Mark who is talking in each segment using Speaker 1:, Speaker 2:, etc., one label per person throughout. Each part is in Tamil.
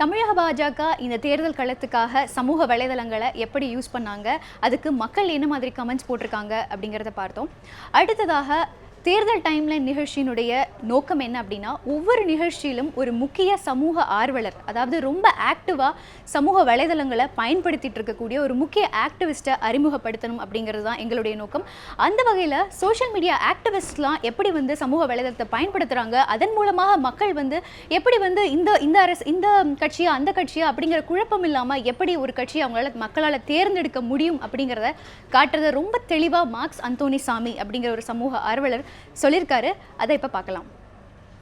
Speaker 1: தமிழக பாஜக இந்த தேர்தல் களத்துக்காக சமூக வலைதளங்களை எப்படி யூஸ் பண்ணாங்க, அதுக்கு மக்கள் என்ன மாதிரி கமெண்ட்ஸ் போட்டிருக்காங்க அப்படிங்கிறத பார்த்தோம். அடுத்ததாக தேர்தல் டைம்லைன் நிகழ்ச்சியினுடைய நோக்கம் என்ன அப்படின்னா, ஒவ்வொரு நிகழ்ச்சியிலும் ஒரு முக்கிய சமூக ஆர்வலர், அதாவது ரொம்ப ஆக்டிவாக சமூக வலைதளங்களை பயன்படுத்திட்டு இருக்கக்கூடிய ஒரு முக்கிய ஆக்டிவிஸ்ட்டை அறிமுகப்படுத்தணும் அப்படிங்கிறது தான் எங்களுடைய நோக்கம். அந்த வகையில் சோஷியல் மீடியா ஆக்டிவிஸ்ட்லாம் எப்படி சமூக வலைதளத்தை பயன்படுத்துகிறாங்க, அதன் மூலமாக மக்கள் எப்படி இந்த கட்சியா அந்த கட்சியா அப்படிங்கிற குழப்பம் இல்லாமல் எப்படி ஒரு கட்சியை அவங்களால மக்களால் தேர்ந்தெடுக்க முடியும் அப்படிங்கிறத காட்டுறத ரொம்ப தெளிவாக மார்க்ஸ் அந்தோனி சாமி அப்படிங்கிற ஒரு சமூக ஆர்வலர் சொல்லியிருக்காரு. அதை இப்ப பார்க்கலாம்.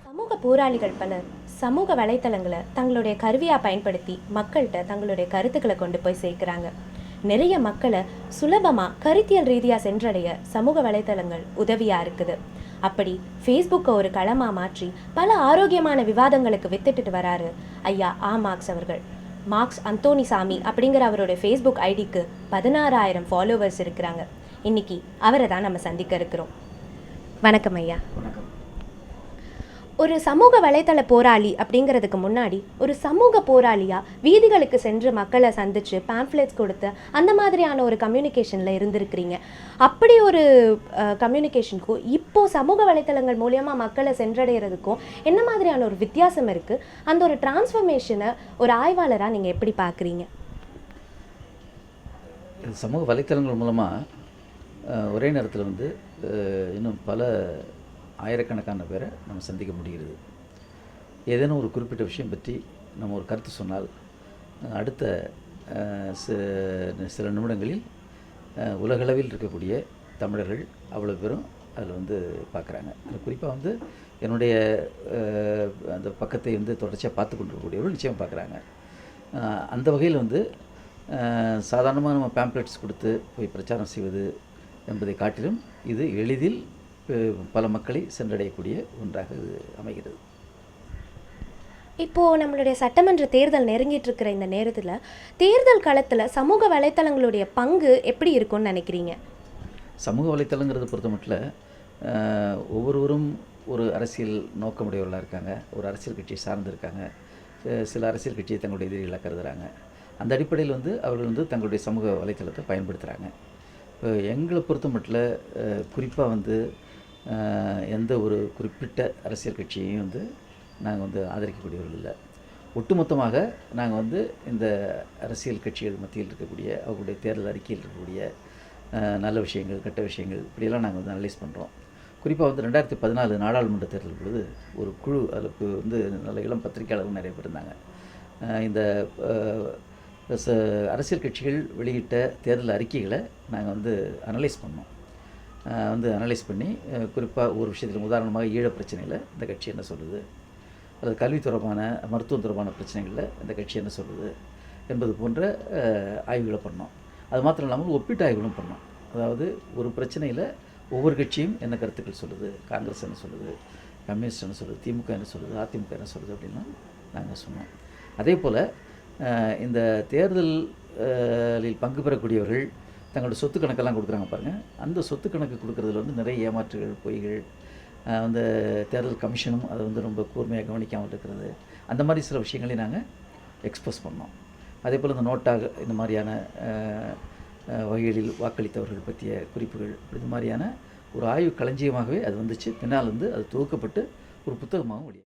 Speaker 2: சமூக போராளிகள் பலர் சமூக வலைத்தளங்களை தங்களுடைய கருவியா பயன்படுத்தி மக்கள்கிட்ட தங்களுடைய கருத்துக்களை கொண்டு போய் சேர்க்கிறாங்க. நிறைய மக்களை சுலபமா கருத்தியல் ரீதியா சென்றடைய சமூக வலைத்தளங்கள் உதவியா இருக்குது. அப்படி ஃபேஸ்புக்கை ஒரு களமா மாற்றி பல ஆரோக்கியமான விவாதங்களுக்கு வித்துட்டு வராரு ஐயா மார்க்ஸ் அவர்கள். மார்க்ஸ் அந்தோனி சாமி அப்படிங்கிற அவருடைய ஃபேஸ்புக் ஐடிக்கு 16,000 ஃபாலோவர்ஸ் இருக்கிறாங்க. இன்னைக்கு அவரை தான் நம்ம சந்திக்க இருக்கிறோம். வணக்கம் ஐயா. ஒரு சமூக வலைத்தள போராளி அப்படிங்கிறதுக்கு முன்னாடி ஒரு சமூக போராளியா வீதிகளுக்கு சென்று மக்களை சந்திச்சு பேம்ப்ளெட்ஸ் கொடுத்து அந்த மாதிரியான ஒரு கம்யூனிகேஷனில் இருந்திருக்கிறீங்க. அப்படி ஒரு கம்யூனிகேஷனுக்கும் இப்போ சமூக வலைத்தளங்கள் மூலமா மக்களை சென்றடைகிறதுக்கும் என்ன மாதிரியான ஒரு வித்தியாசம் இருக்குது? அந்த ஒரு டிரான்ஸ்ஃபர்மேஷனை ஒரு ஆய்வாளராக நீங்கள் எப்படி பார்க்குறீங்க?
Speaker 3: சமூக வலைத்தளங்கள் மூலமாக ஒரே நேரத்தில் இன்னும் பல ஆயிரக்கணக்கான பேரை நம்ம சந்திக்க முடிகிறது. ஏதேனும் ஒரு குறிப்பிட்ட விஷயம் பற்றி நம்ம ஒரு கருத்து சொன்னால் அடுத்த சில நிமிடங்களில் உலகளவில் இருக்கக்கூடிய தமிழர்கள் அவ்வளோ பேரும் அதில் பார்க்குறாங்க. அதில் குறிப்பாக என்னுடைய அந்த பக்கத்தை தொடர்ச்சியாக பார்த்து கொண்டிருக்கக்கூடியவர்கள் நிச்சயம் பார்க்குறாங்க. அந்த வகையில் சாதாரணமாக நம்ம பேம்ப்ளெட்ஸ் கொடுத்து போய் பிரச்சாரம் செய்வது என்பதை காட்டிலும் இது எளிதில் பல மக்களை சென்றடையக்கூடிய ஒன்றாக இது அமைகிறது.
Speaker 2: இப்போது நம்மளுடைய சட்டமன்ற தேர்தல் நெருங்கிட்டு இருக்கிற இந்த நேரத்தில் தேர்தல் களத்தில் சமூக வலைத்தளங்களுடைய பங்கு எப்படி இருக்கும்னு நினைக்கிறீங்க?
Speaker 3: சமூக வலைத்தளங்கிறத பொறுத்த மட்டும் ஒவ்வொருவரும் ஒரு அரசியல் நோக்கமுடையவர்களாக இருக்காங்க, ஒரு அரசியல் கட்சியை சார்ந்து இருக்காங்க, சில அரசியல் கட்சியை தங்களுடைய எதிரிகளாக கருதுகிறாங்க. அந்த அடிப்படையில் அவர்கள் தங்களுடைய சமூக வலைத்தளத்தை பயன்படுத்துகிறாங்க. இப்போ எங்களை பொறுத்த மட்டும் குறிப்பாக எந்த ஒரு குறிப்பிட்ட அரசியல் கட்சியையும் நாங்கள் ஆதரிக்கக்கூடியவர்கள் இல்லை. ஒட்டுமொத்தமாக நாங்கள் இந்த அரசியல் கட்சிகள் மத்தியில் இருக்கக்கூடிய அவர்களுடைய தேர்தல் அறிக்கையில் இருக்கக்கூடிய நல்ல விஷயங்கள், கெட்ட விஷயங்கள் இப்படியெல்லாம் நாங்கள் அனலைஸ் பண்ணுறோம். குறிப்பாக 2014 நாடாளுமன்ற தேர்தல் பொழுது ஒரு குழு அதுக்கு நல்ல இளம் பத்திரிகையாளர்கள் நிறைய பேர் இருந்தாங்க. இந்த அரசியல் கட்சிகள் வெளியிட்ட தேர்தல் அறிக்கைகளை நாங்கள் அனலைஸ் பண்ணோம். அனலைஸ் பண்ணி குறிப்பாக ஒரு விஷயத்தில் உதாரணமாக ஈழ பிரச்சனையில் இந்த கட்சி என்ன சொல்லுது, அல்லது கல்வி தொடர்பான மருத்துவம் தொடர்பான பிரச்சனைகளில் இந்த கட்சி என்ன சொல்லுது என்பது போன்ற ஆய்வுகளை பண்ணோம். அது மாத்திரம் இல்லாமல் ஒப்பீட்டு ஆய்வுகளும் பண்ணோம். அதாவது ஒரு பிரச்சனையில் ஒவ்வொரு கட்சியும் என்ன கருத்துக்கள் சொல்லுது, காங்கிரஸ் என்ன சொல்லுது, கம்யூனிஸ்ட் என்ன சொல்லுது, திமுக என்ன சொல்லுது, அதிமுக என்ன சொல்லுது அப்படின்னா நாங்கள் சொன்னோம். அதே போல் இந்த தேர்தலில் பங்கு பெறக்கூடியவர்கள் தங்களோட சொத்து கணக்கெல்லாம் கொடுக்குறாங்க பாருங்கள். அந்த சொத்து கணக்கு கொடுக்குறதுல நிறைய ஏமாற்றுகள், பொய்கள், தேர்தல் கமிஷனும் அதை ரொம்ப கூர்மையாக கவனிக்காமல் இருக்கிறது, அந்த மாதிரி சில விஷயங்களையும் நாங்கள் எக்ஸ்போஸ் பண்ணோம். அதே போல் இந்த நோட்டாக இந்த மாதிரியான வகைகளில் வாக்களித்தவர்கள் பற்றிய குறிப்புகள், இது மாதிரியான ஒரு ஆய்வு களஞ்சியமாகவே அது வந்துச்சு. பின்னால் அது தொகுக்கப்பட்டு ஒரு புத்தகமாகவும் வெளியே